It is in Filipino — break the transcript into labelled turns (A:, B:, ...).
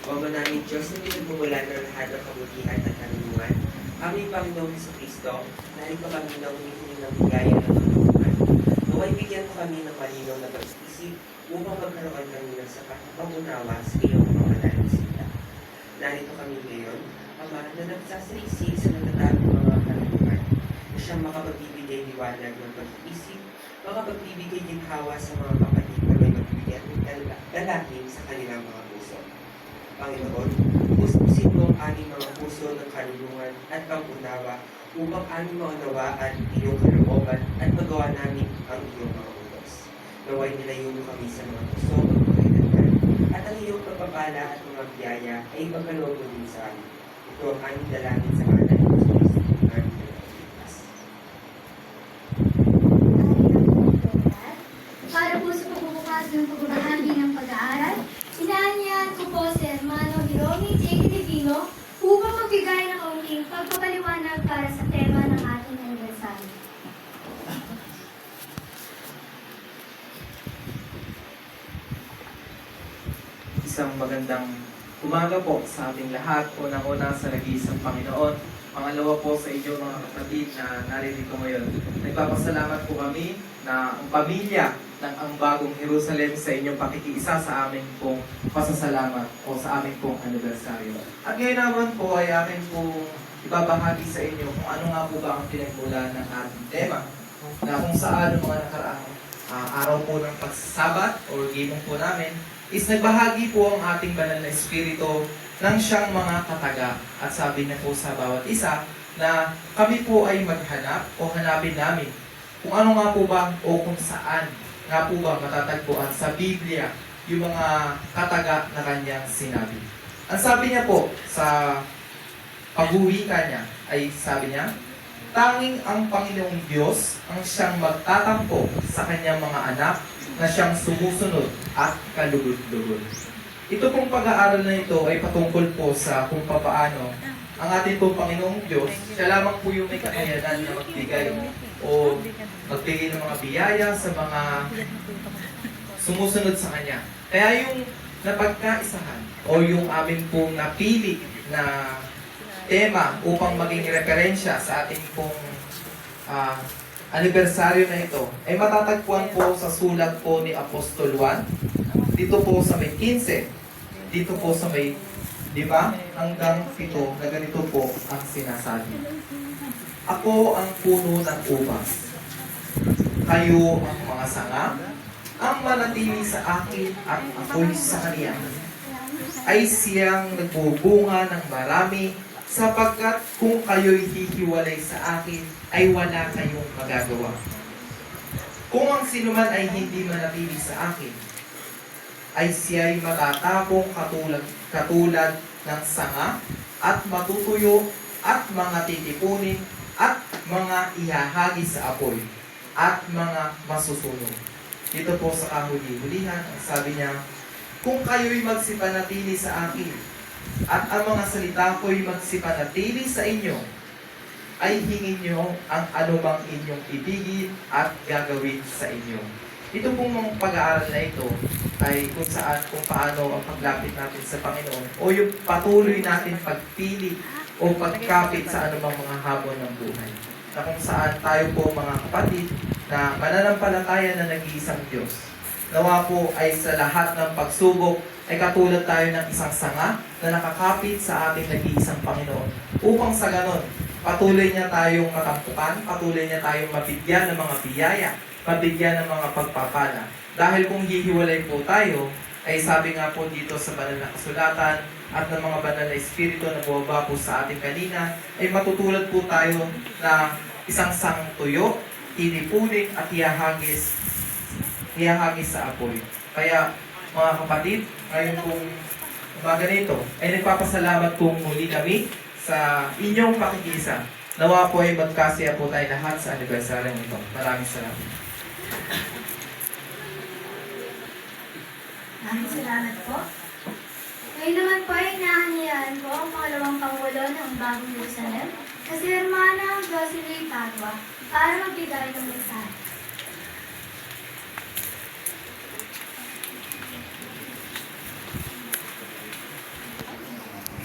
A: O Ama namin Diyos na pinagmumula ng lahat ng kabutihan at karunungan, aming Panginoong Kristo, narito kami na humihingi ng biyaya ng tulungan. Naway bigyan mo kami ng malinaw na pag-isip upang magkaroon kami ng sapat na pangunawa sa iyong mga manalisita. Narito kami ngayon, Ama, na nagsasaliksik sa natatagong mga karunungan, na siyang makapagbibigay liwanag ng pag-iisip, makapagbibigay ginhawa sa mga kapatid na may magbibigyan ng dalangin sa kanilang mga puso. Panginoon, puspusin mo ang aming mga puso ng karunungan at pag-unawa upang aming maunawaan iyong kalooban at magawa namin ang iyong mga utos. Naway nilayo mo kami sa mga puso ng pagkailangan at ang iyong pagpapala at mga biyaya ay magkaloob mo din sa amin. Ito ang aming dalangin sa mga ng Diyos Kristo, ang aming Pilipinas.
B: Para po sa pagbubukas ng pagbabahagi ng pag-aaral, inaanyahan ko po si Hermano Hiromi J. Divino upang magbigay ng kaunting pagpapaliwanag para sa tema ng ating anibersaryo.
C: Isang magandang umaga po sa ating lahat. Unang-una sa nag-iisang Panginoon. Pangalawa po sa inyo mga kapatid na naririto ngayon. Nagpapasalamat po kami na ang pamilya ng ang bagong Jerusalem sa inyong pakikiisa sa aming pong pasasalamat o sa aming pong anibersaryo. At ngayon naman po ay akin pong ibabahagi sa inyo kung ano nga po ba ang pinagmula ng ating tema na kung saan ang mga nakaraang araw po ng pagsasabat o gimong po namin is nagbahagi po ang ating banal na espiritu ng siyang mga kataga. At sabi niya po sa bawat isa na kami po ay maghanap o hanapin namin kung ano nga po ba o kung saan nga po ba matatagpuan sa Biblia yung mga kataga na kanyang sinabi. Ang sabi niya po sa paghuwika niya ay sabi niya, tanging ang Panginoong Diyos ang siyang magtatampo sa kanyang mga anak na siyang sumusunod at kalugod-lugod. Ito pong pag-aaral na ito ay patungkol po sa kung papaano ang ating pong Panginoong Diyos, siya lamang po yung may kakayanan na magbigay o magbigay ng mga biyaya sa mga sumusunod sa Kanya. Kaya yung napagkaisahan o yung amin pong napili na tema upang maging referensya sa ating pong anibersaryo na ito ay matatagpuan po sa sulat po ni Apostol Juan dito po sa may 15, dito po sa may 5 hanggang 7 na ganito po ang sinasabi. Ako ang puno ng ubas, kayo ang mga sanga, ang manatili sa akin at ako'y sa kaniya, ay siyang nagbubunga ng marami, sapagkat kung kayo'y hihiwalay sa akin, ay wala kayong magagawa. Kung ang sinuman ay hindi manatili sa akin, ay siya'y matatapong katulad ng sanga at matutuyo at mga titipunin at mga ihahagi sa apoy at mga masusunog. Dito po sa kahuli-hulihan, sabi niya, kung kayo'y magsipanatili sa akin at ang mga salita ko'y magsipanatili sa inyo, ay hingin nyo ang anumang inyong ibigin at gagawin sa inyo. Ito pong mga pag-aaral na ito ay kung saan, kung paano ang paglapit natin sa Panginoon o yung patuloy natin pagpili o pagkapit sa anumang mga habon ng buhay. Na kung saan tayo po mga kapatid na mananampalataya na nag-iisang Diyos. Nawa po ay sa lahat ng pagsubok ay katulad tayo ng isang sanga na nakakapit sa ating nag-iisang Panginoon. Upang sa ganon, patuloy niya tayong matampukan, patuloy niya tayong mabigyan ng mga biyaya, mabigyan ng mga pagpapala. Dahil kung hihiwalay po tayo, ay sabi nga po dito sa banal na kasulatan at ng mga banal na espiritu na bumaba po sa ating kanina, ay matutulad po tayo na isang sangtuyo, tinipunin at ihahagis sa apoy. Kaya mga kapatid, ngayon pong umaga nito, ay nagpapasalamat pong muli kami sa inyong pakikisa. Nawa po ay magkasya po tayo lahat sa anibersaryo nito. Maraming salamat.
B: Maraming salamat po. Ngayon naman po ay inaanyahan po ang pangalawang Pangulo ng Bagong Jerusalem na si Hermana Jocelyn Padua para magbigay ng mensahe.